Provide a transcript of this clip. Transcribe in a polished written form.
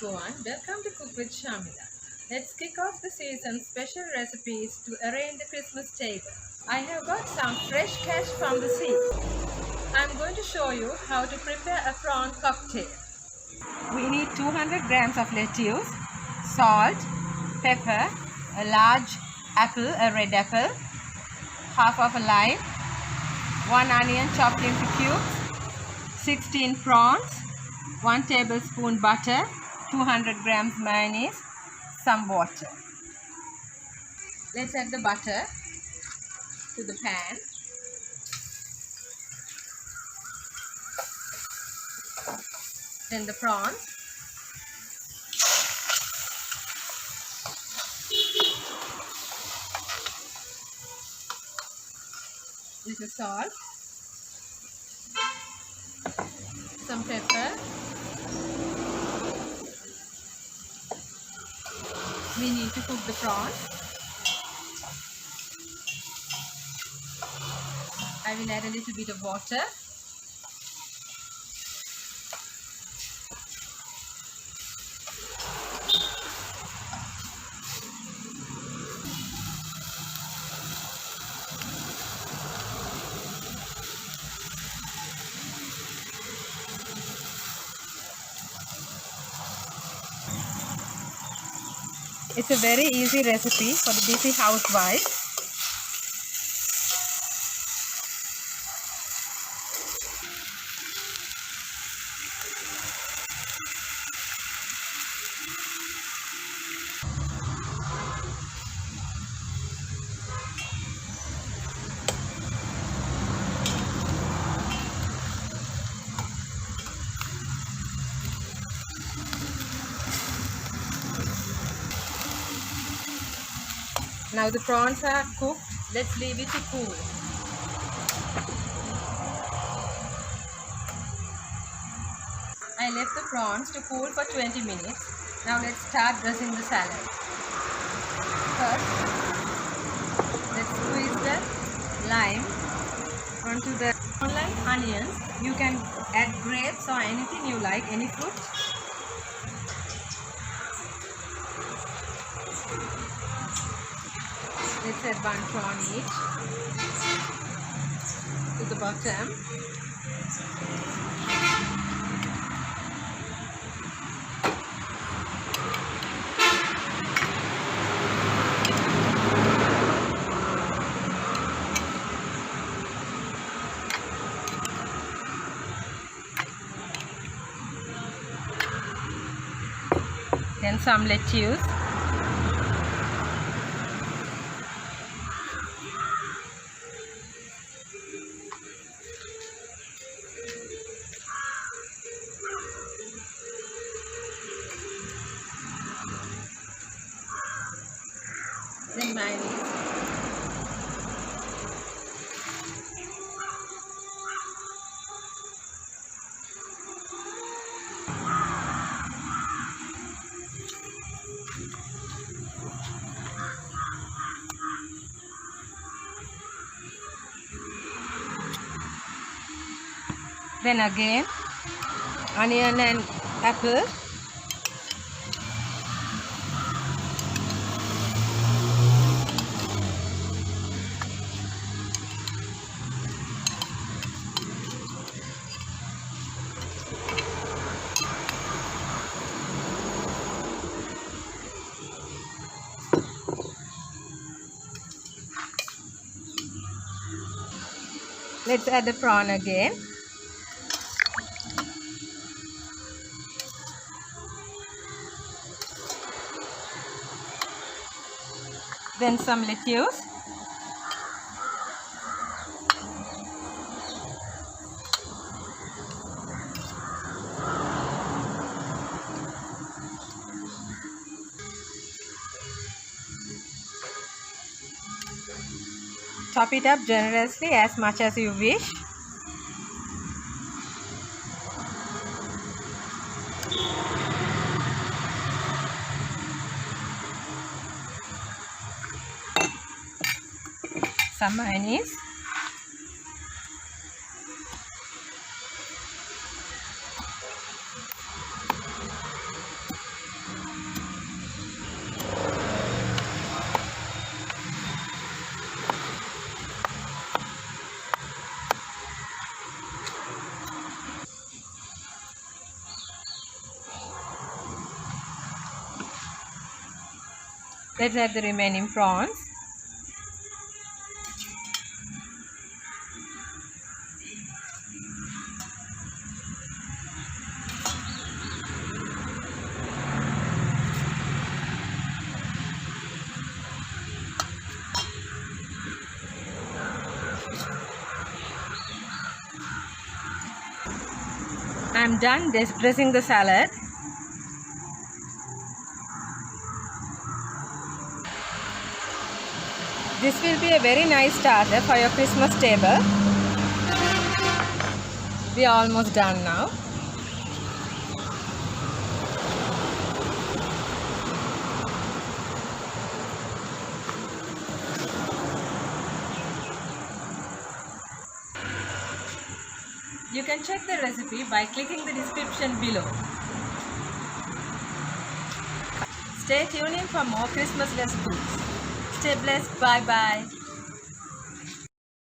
everyone, welcome to Cook with Shamila. Let's kick off the season's special recipes to arrange the Christmas table. I have got some fresh catch from the sea. I'm going to show you how to prepare a prawn cocktail. We need 200 grams of lettuce, salt, pepper, a large apple, a red apple, half of a lime, 1 onion chopped into cubes, 16 prawns, 1 tablespoon butter, 200 grams mayonnaise, some water. Let's add the butter to the pan. Then the prawns. Little salt. Some pepper. We need to cook the prawns. I will add a little bit of water. It's a very easy recipe for the busy housewife. Now the prawns are cooked. Let's leave it to cool. I left the prawns to cool for 20 minutes. Now let's start dressing the salad. First, let's squeeze the lime onto the onions. You can add grapes or anything you like, any fruit. Let's add 1 prawn each to the bottom. Then some lettuce. Then mayonnaise. Then again, onion and apple. Let's add the prawn again. Then some lettuce. Top it up generously as much as you wish. Some mayonnaise. Let's add the remaining prawns. I'm done dressing the salad. This will be a very nice starter for your Christmas table. We are almost done now. You can check the recipe by clicking the description below. Stay tuned in for more Christmas recipes. Stay blessed. Bye bye.